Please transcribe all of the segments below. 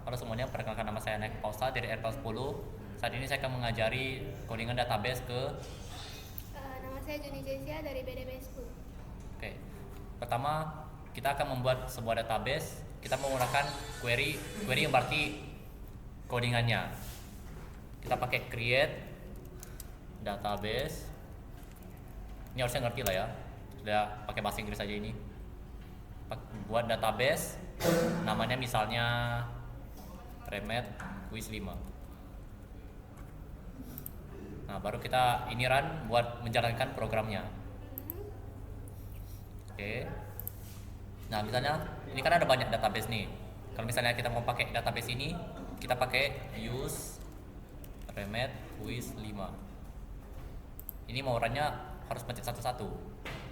Halo semuanya, perkenalkan nama saya Nek Pausa dari RPL 10. Saat ini saya akan mengajari codingan database ke. Nama saya Juni Jessia dari BDB 10. Oke. Pertama, kita akan membuat sebuah database. Kita menggunakan query yang berarti codingannya. Kita pakai create database. Ini harusnya ngerti lah ya. Sudah pakai bahasa Inggris aja ini. Buat database, namanya misalnya Remed Quiz 5. Nah, baru kita ini run buat menjalankan programnya. Oke. Nah, misalnya ini kan ada banyak database nih. Kalau misalnya kita mau pakai database ini, kita pakai use Remed Quiz 5. Ini mau runnya harus pencet satu-satu.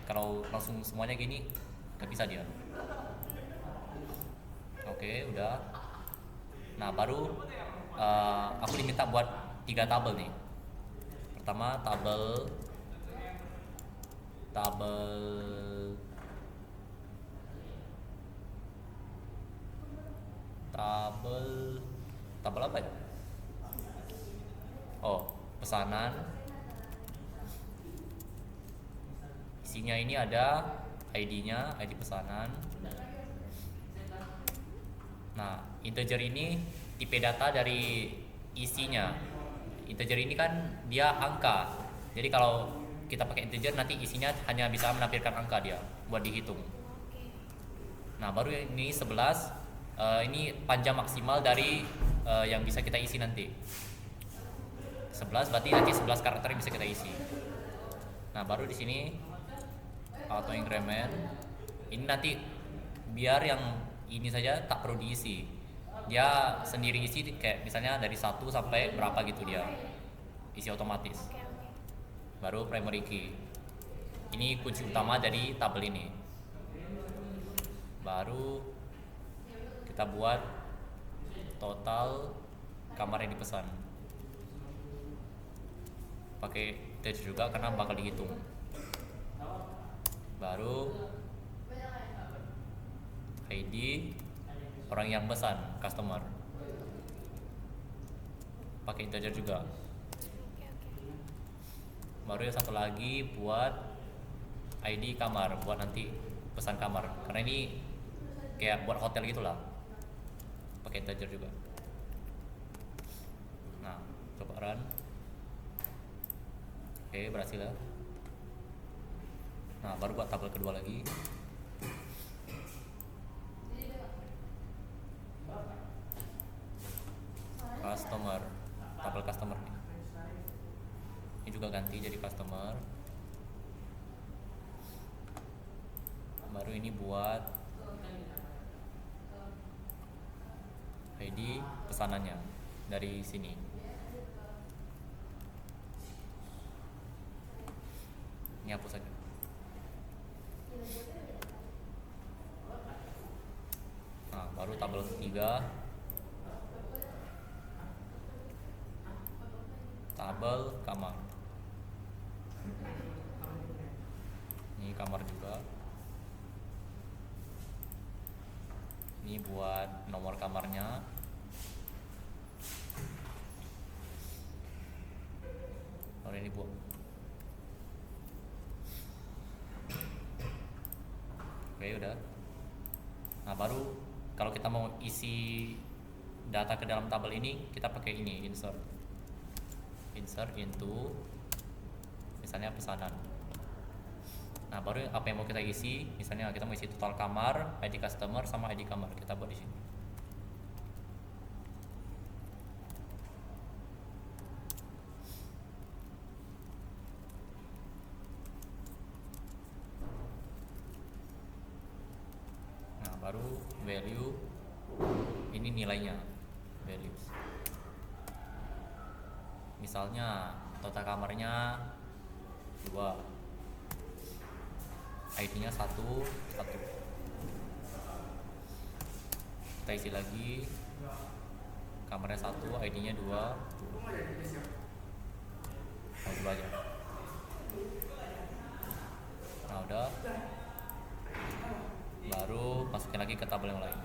Kalau langsung semuanya gini, nggak bisa dia. Oke, udah. Nah, baru aku diminta buat 3 tabel nih. Pertama tabel apa ya? Oh, pesanan. Isinya ini ada ID-nya, ID pesanan. Nah, integer ini tipe data dari isinya. Integer ini kan dia angka. Jadi kalau kita pakai integer nanti isinya hanya bisa menampilkan angka dia buat dihitung. Nah, baru ini 11. Ini panjang maksimal dari yang bisa kita isi nanti. 11 berarti nanti 11 karakter yang bisa kita isi. Nah, baru di sini auto increment. Ini nanti biar yang ini saja tak perlu diisi. Dia sendiri isi kayak misalnya dari 1 sampai berapa gitu dia. Isi otomatis. Baru primary key. Ini kunci utama dari tabel ini. Baru kita buat total kamar yang dipesan. Pakai dash juga karena bakal dihitung. Baru ID orang yang pesan, customer. Pakai integer juga. Baru yang satu lagi buat ID kamar, buat nanti pesan kamar. Karena ini kayak buat hotel gitulah. Pakai integer juga. Nah, coba run. Oke, berhasil ya. Nah, baru buat tabel kedua lagi. Customer, tabel customer nih. Ini juga ganti jadi customer. Baru ini buat ID pesanannya dari sini. Ini hapus saja. Nah, baru tabel ketiga. Tabel kamar. Ini kamar juga. Ini buat nomor kamarnya. Lalu ini buat. Oke, udah. Nah, baru kalau kita mau isi data ke dalam tabel ini, kita pakai ini, insert into misalnya pesanan. Nah, baru apa yang mau kita isi, misalnya kita mau isi total kamar, ID customer sama ID kamar, kita buat di sini. Nah, baru value ini nilainya, values. Misalnya total kamarnya 2, ID-nya 1. Kita isi lagi kamarnya 1, ID-nya 2. Nah, 2 aja. Nah, udah. Baru masukin lagi ke tabel yang lain.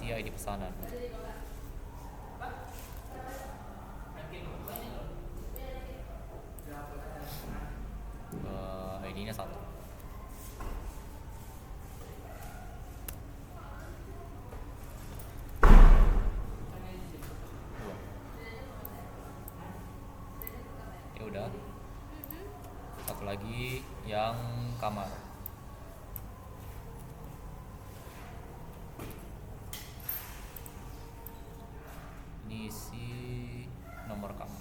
lagi ID pesanan. ID-nya 1. Ya udah. Satu lagi yang kamar. Ini isi nomor kamar.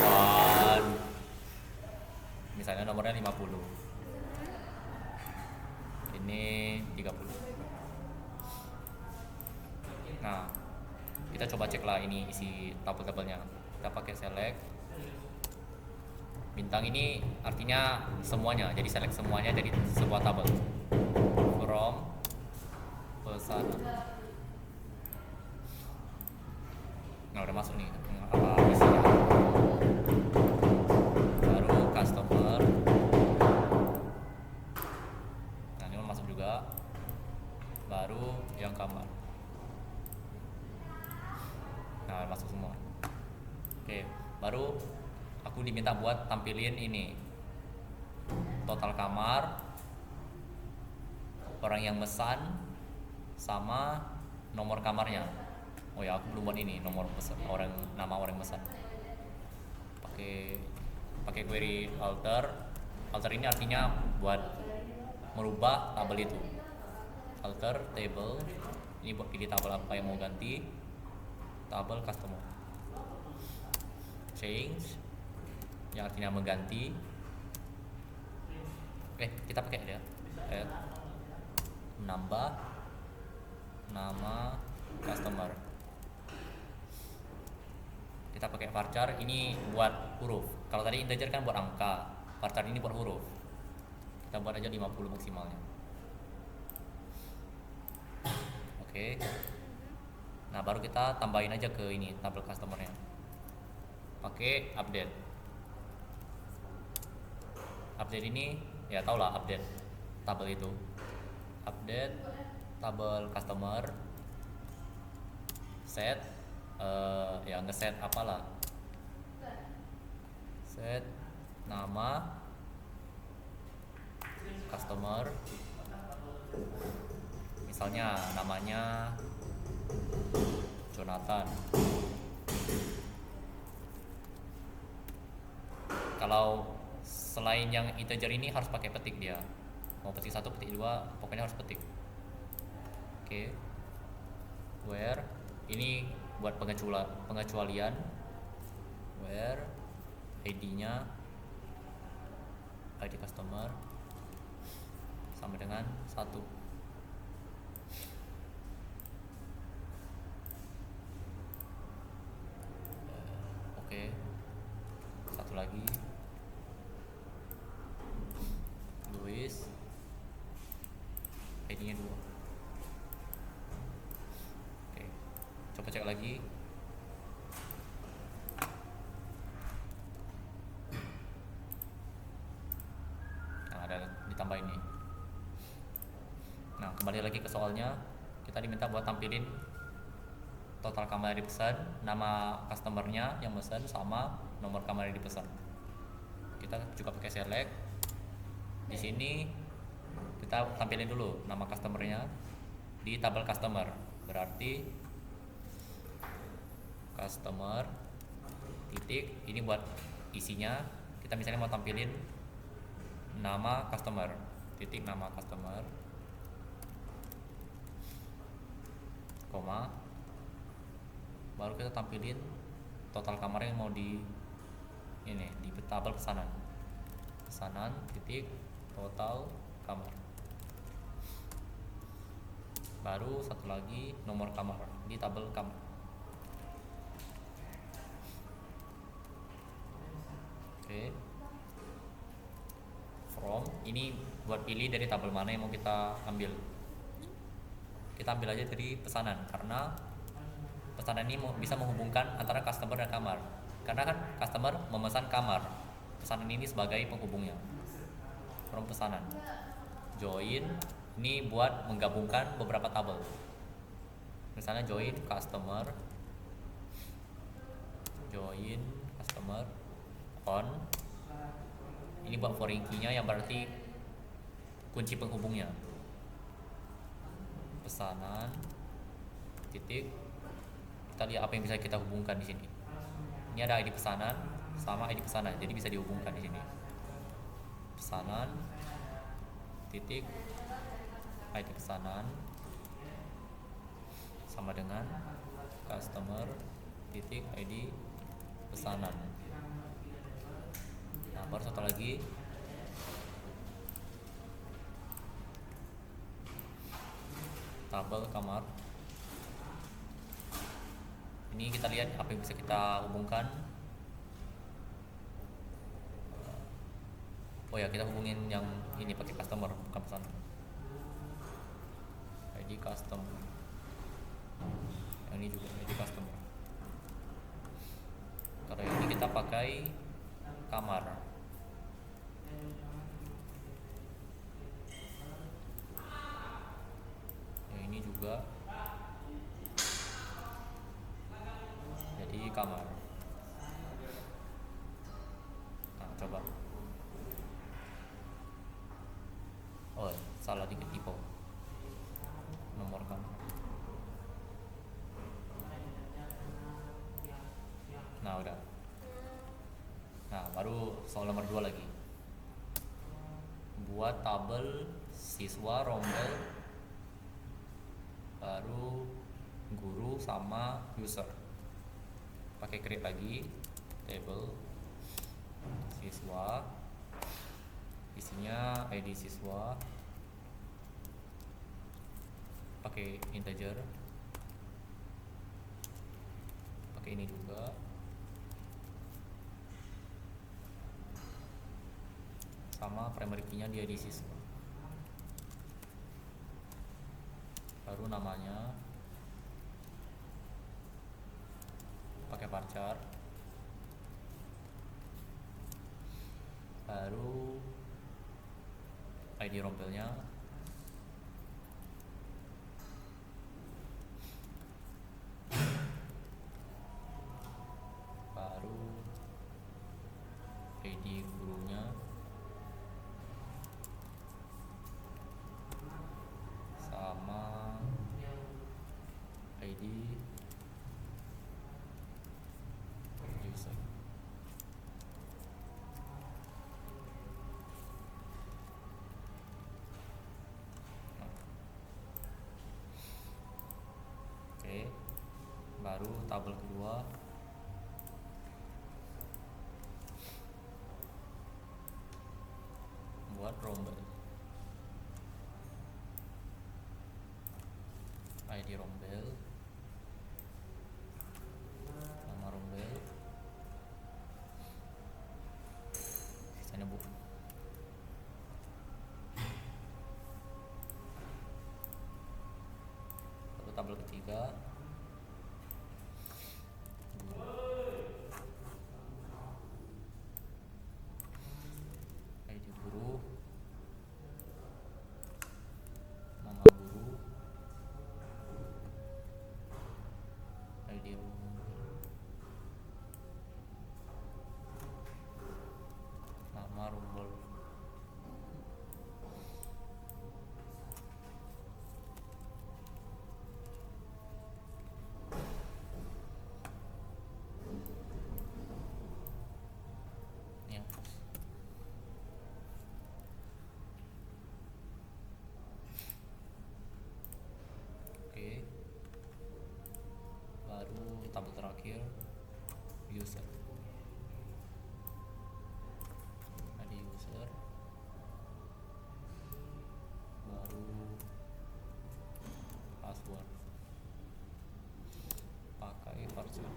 Dan misalnya nomornya 50. Ini 30. Nah, kita coba cek lah ini isi tabel-tabelnya. Kita pakai select. Bintang ini artinya semuanya, jadi select semuanya dari sebuah tabel. From pesanan. Nah, udah masuk nih apa isinya. Baru customer. Nah, ini masuk juga. Baru yang kamar. Nah, masuk semua. Oke, baru aku diminta buat tampilin ini total kamar, orang yang mesan, sama nomor kamarnya. Oh ya, aku belum buat ini nomor pesan, nama orang yang mesan. Pakai query alter. Alter ini artinya buat merubah tabel itu. Alter table. Ini buat pilih tabel apa yang mau ganti. Tabel customer. Change yang artinya mengganti. Kita pakai dia. Menambah nama customer. Kita pakai varchar ini buat huruf. Kalau tadi integer kan buat angka, varchar ini buat huruf. Kita buat aja 50 maksimalnya. Oke. Nah, baru kita tambahin aja ke ini tabel customernya. Pakai update. Update ini ya tau lah update tabel itu. Update tabel customer. Set ya ngeset apalah. Set nama customer. Misalnya namanya Jonathan. Kalau selain yang integer ini harus pakai petik dia. Mau petik 1, petik 2, pokoknya harus petik. Oke. Where ini buat pengecualian. Where ID-nya ID customer sama dengan 1. Oke. Satu lagi. Louis ID-nya 2. Oke. Coba cek lagi. Nah, ada ditambahin nih. Nah, kembali lagi ke soalnya. Kita diminta buat tampilin total kamar yang dipesan, nama customernya yang pesan sama nomor kamar yang dipesan. Kita juga pakai select. Di sini kita tampilin dulu nama customernya di tabel customer. Berarti customer titik ini buat isinya. Kita misalnya mau tampilin nama customer titik nama customer koma, baru kita tampilin total kamar yang mau di tabel pesanan titik total kamar. Baru satu lagi nomor kamar di tabel kamar. Oke. From ini buat pilih dari tabel mana yang mau kita ambil. Kita ambil aja dari pesanan karena Pesanan ini bisa menghubungkan antara customer dan kamar. Karena kan customer memesan kamar. Pesanan ini sebagai penghubungnya. From pesanan. Join ini buat menggabungkan beberapa tabel. Misalnya join customer on. Ini buat foreign key-nya yang berarti kunci penghubungnya. Pesanan titik, kita lihat apa yang bisa kita hubungkan di sini. Ini ada ID pesanan sama ID pesanan, jadi bisa dihubungkan di sini. Pesanan titik ID pesanan sama dengan customer titik ID pesanan. Nah, baru satu lagi, tabel kamar. Ini kita lihat apa yang bisa kita hubungkan. Oh ya, kita hubungin yang ini pakai customer, bukan pesanan. ID customer. Yang ini juga ID customer. Kalau ini kita pakai kamar. Yang ini juga jadi kamar. Nah, coba. Oh, salah dikit tipe nomor kamar. Nah, udah. Nah, baru soal nomor 2 lagi. Buat tabel siswa rombel, baru guru sama user. Pakai create lagi table siswa, isinya ID siswa, pakai integer, pakai ini juga. Sama primary key-nya dia di siswa. Baru namanya pakai varchar. Baru ID rombelnya. Baru ID gurunya. Sama ID user. Oke, baru tabel kedua. Buat rombel, ID rombel, nama rombel, sisanya buku. Lalu tabel ketiga, ID guru, nama guru, ID rombel, nama rombel. Ya. Oke. Baru tabel terakhir user. ID user. Baru password. Pakai varchar.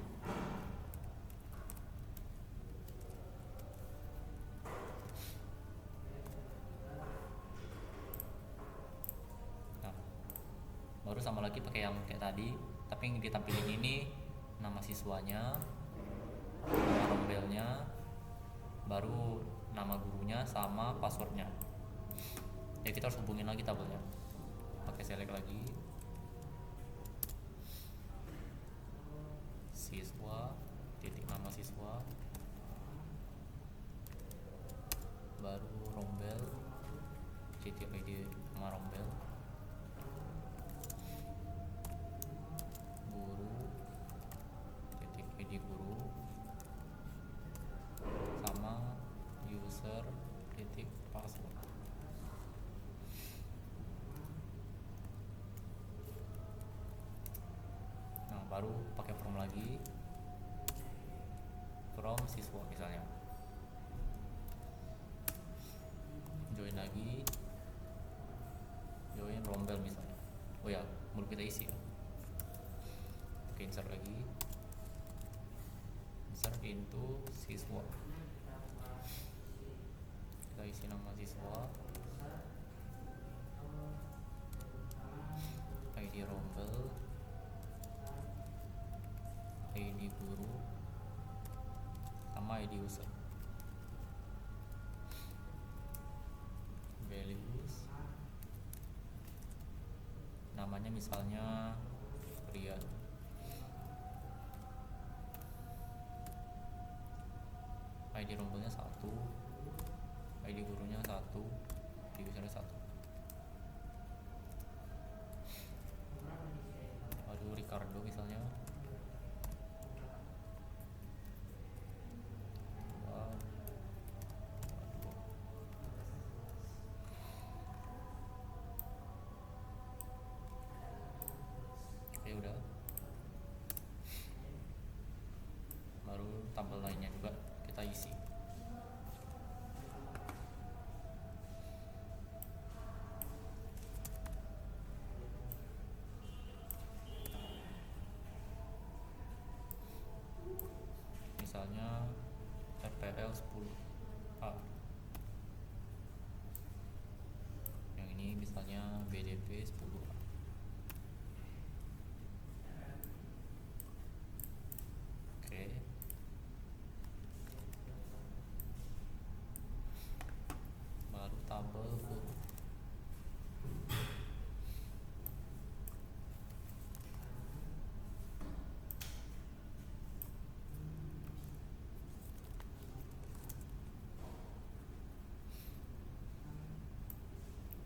Nah, baru sama lagi pakai yang kayak tadi, tapi yang ditampilin ini nama siswanya, nama rombelnya, baru nama gurunya sama passwordnya. Ya kita harus hubungin lagi tabelnya, pakai select lagi siswa titik nama siswa, baru rombel titik ID nama rombel, guru titik ID guru, sama user titik password. Nah baru pakai form lagi, from siswa misalnya, join lagi, join rombel misalnya. Oh ya, belum kita isi ya. Oke, insert lagi, insert into siswa, kita isi nama siswa, ID rombel, ID guru, sama ID user. Values, namanya misalnya Rian, ID rombelnya 1, ID gurunya 1, ID usernya 1. Aduh, Ricardo misalnya. Oke, udah. Baru tabel lainnya juga kita isi. Misalnya FPL 10A, yang ini misalnya BDP 10A. Oke, baru tabel guru.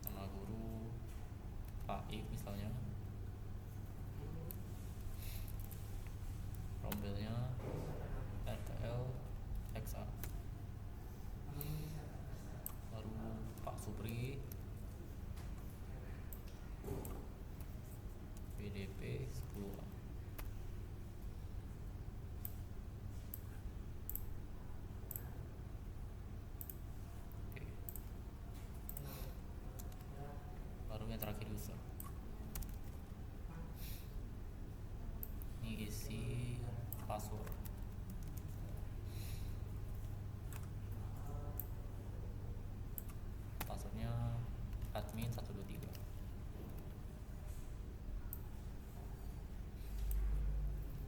Nama guru Pak I misalnya, rombelnya RTL XA, baru Pak Supri BDP 10A. Oke, baru yang terakhir user. Ini isi password. Passwordnya admin 123.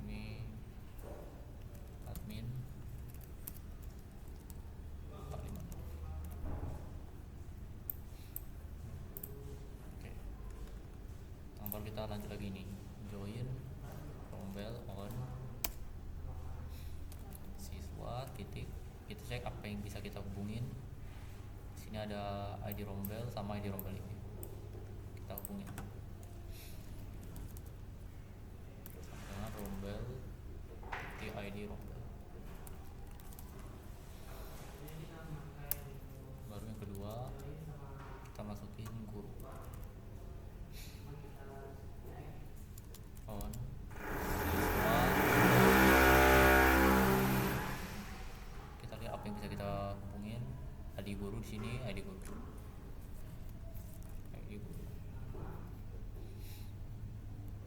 Ini admin 45. Oke, nomor kita lanjut lagi nih, join rombel on siswa titik, kita cek apa yang bisa kita hubungin. Sini ada ID rombel sama ID rombel ini, kita hubungin dengan rombel titik ID rombel. Baru yang kedua kita masukin guru on siswa, kita lihat apa yang bisa kita hubungin. ID guru di sini, ID guru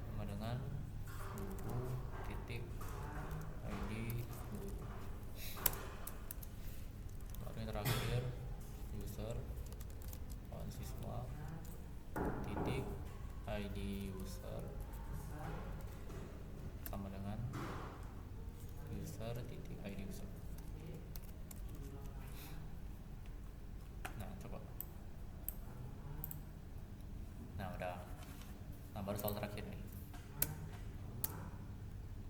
sama dengan guru titik ID guru. Baru yang terakhir user on siswa titik ID user user titik ID user. Nah coba, nah udah. Nah baru soal terakhir nih,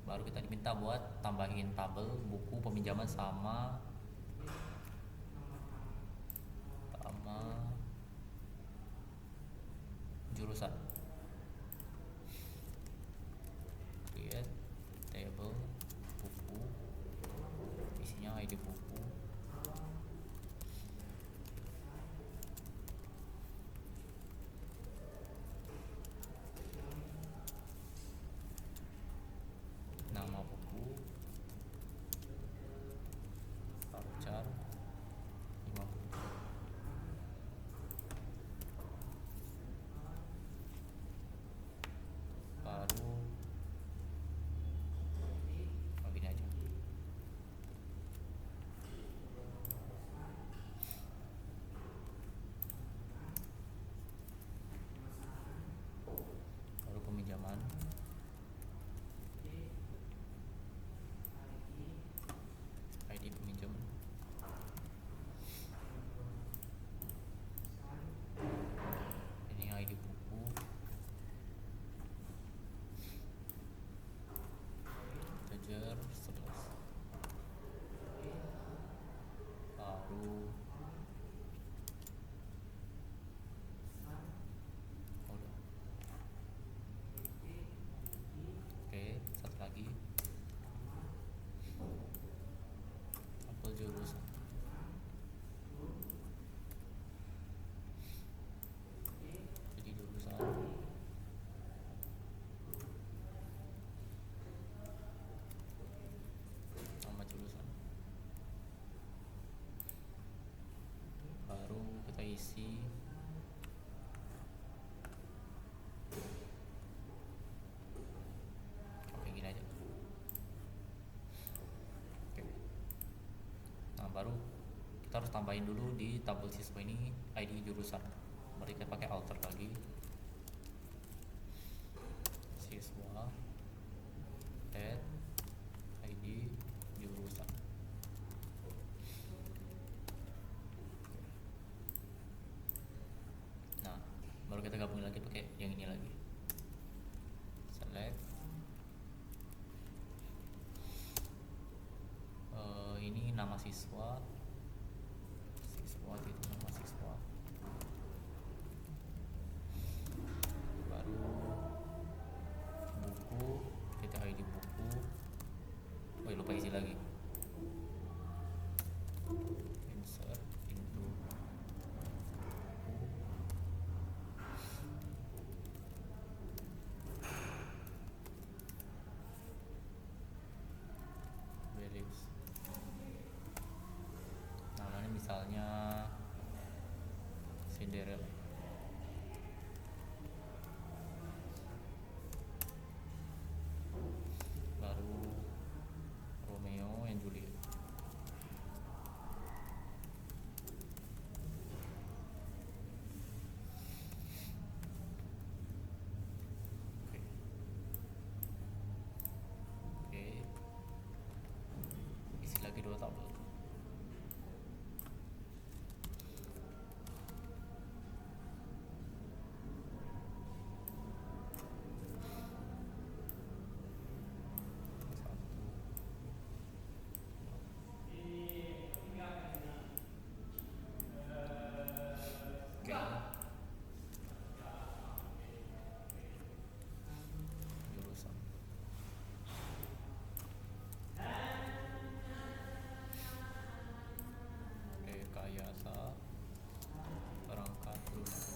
baru kita diminta buat tambahin tabel buku peminjaman sama jurusan. Create table buku, isinya ID buku, nama buku, voucher 50. Baru begini aja. Baru peminjaman, ID peminjam, ini ID buku, integer 11. Baru udah. Oke, satu lagi tabel jurusan. Jadi jurusan nama jurusan, baru kita isi oke gini aja. Oke. Nah baru kita harus tambahin dulu di tabel siswa ini ID jurusan. Mari kita pakai alter lagi, siswa add ID jurusan. Nah baru kita gabungin lagi pakai yang ini lagi, select. Ini nama siswa, itu nama siswa, baru buku, kita ID buku. Oh lupa isi lagi, insert into buku, values. Namanya misalnya Cinderella. Baru Romeo and Juliet. Oke. Oke. Isi lagi 2 tabel. Jurusan. Rekayasa perangkat lunak,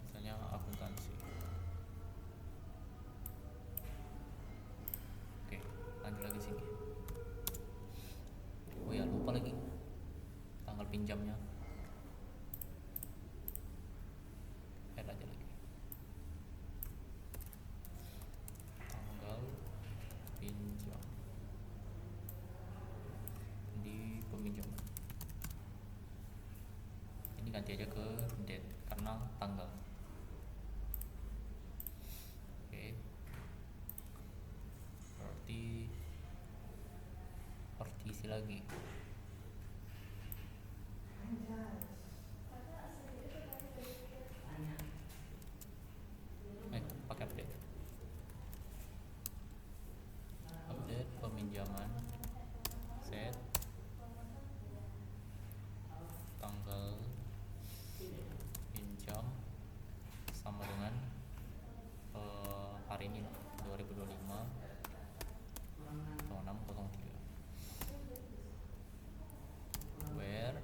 misalnya akuntansi. Oke, lanjut lagi sini. Oh ya lupa lagi tanggal pinjamnya, add aja lagi tanggal pinjam di peminjaman. Ini ganti aja ke date karena tanggal. Oke. lagi. Pakai update. Update peminjaman. Set tanggal pinjam sama dengan hari ini 2025 0603. Where,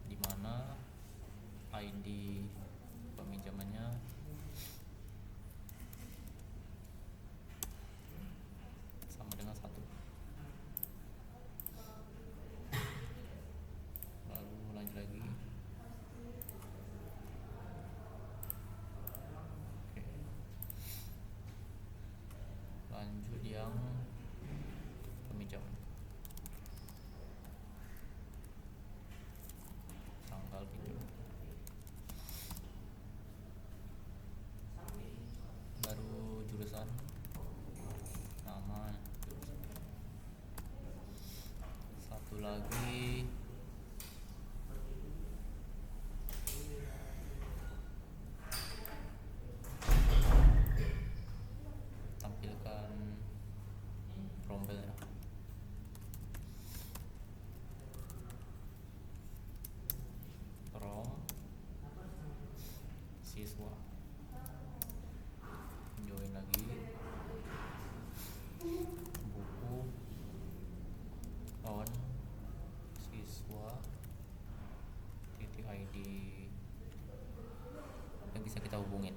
di mana ID peminjamannya sama dengan 1. Lalu lanjut lagi. Oke. Lanjut yang peminjaman. Tanggal pinjam. Baru jurusan, nama jurusan. Satu lagi tampilkan rombelnya. From siswa. Join lagi. Buku on siswa titik ID yang bisa kita hubungin.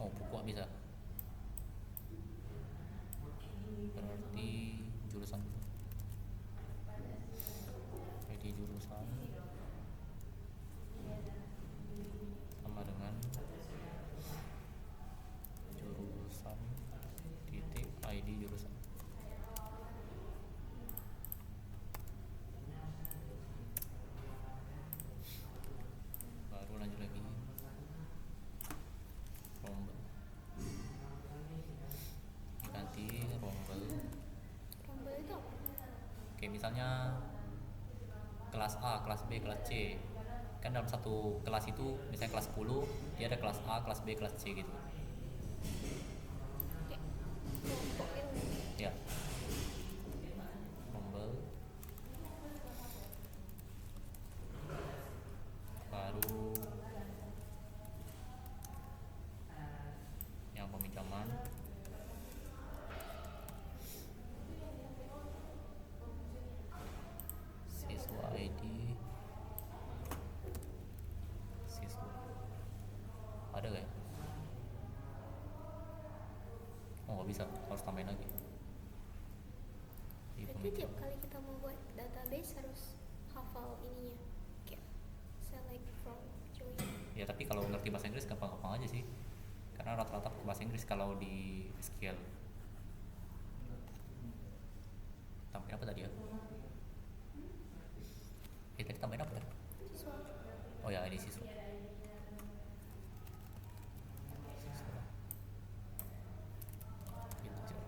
Oh, buku nggak bisa, berarti jurusan. ID jurusan sama dengan jurusan titik ID jurusan. Baru lanjut lagi rombel, ganti rombel. Rombel itu apa? Oke, misalnya kelas A, kelas B, kelas C. Kan dalam satu kelas itu, misalnya kelas 10, dia ada kelas A, kelas B, kelas C gitu. Kayak kelompok gitu. Ya. Rombel. Baru yang peminjaman. Siswa ID siswa. Ada gak ya? Oh, nggak bisa, harus tambahin lagi. Di Berarti peminjam. tiap kali kita mau buat database harus hafal ininya. Kayak select from join. Ya, tapi kalau ngerti bahasa Inggris gampang-gampang aja sih. Karena rata-rata pakai bahasa Inggris kalau di SQL. Tambahin apa tadi ya? Tadi tambahin apa tadi? Siswa. Oh ya, ini siswa. Siswa. Integer.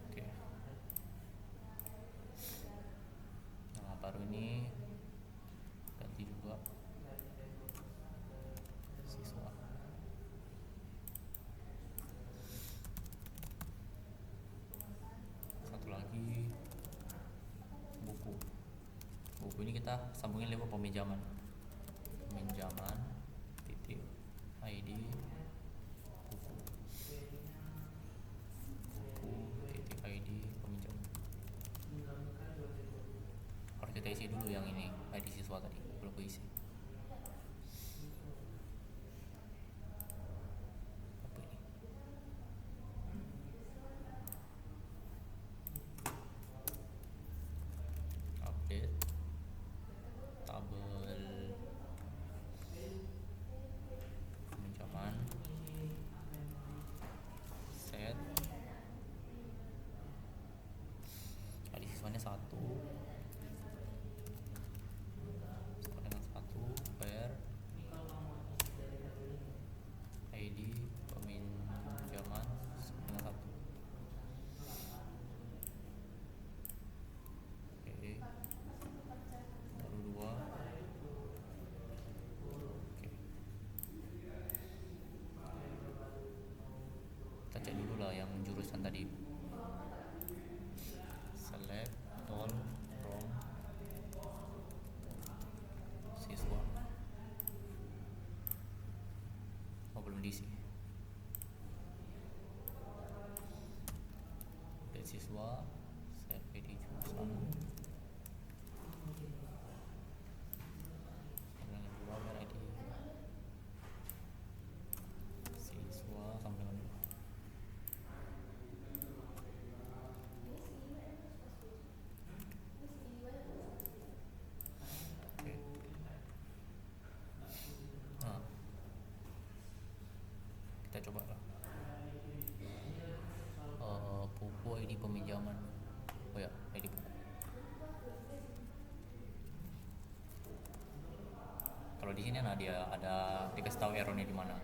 Oke. Nah, baru ini ganti juga siswa. Satu lagi buku. Buku ini kita sambungin lewat peminjaman. Peminjaman titik ID buku. Buku titik ID peminjaman. Harus kita isi dulu yang ini, ID siswa tadi belum keisi. Apa ini? Update tabel peminjaman. Set ID siswanya 1 sama dengan 1. siswa set ID jurusan dengan dua ID siswa sama dengan dua. Oke. Nah, kita coba lah. Buku ID peminjaman. Oh ya, ID buku. Kalau di sini nah dia ada dikasih tahu errornya di mana.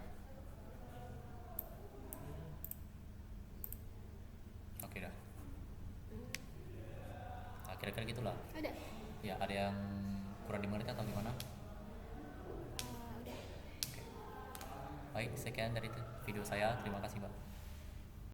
Oke dah. Nah, kira-kira gitulah. Ada. Ya, ada yang kurang dimengerti atau gimana? Udah. Baik, sekian dari video saya. Terima kasih, Mbak.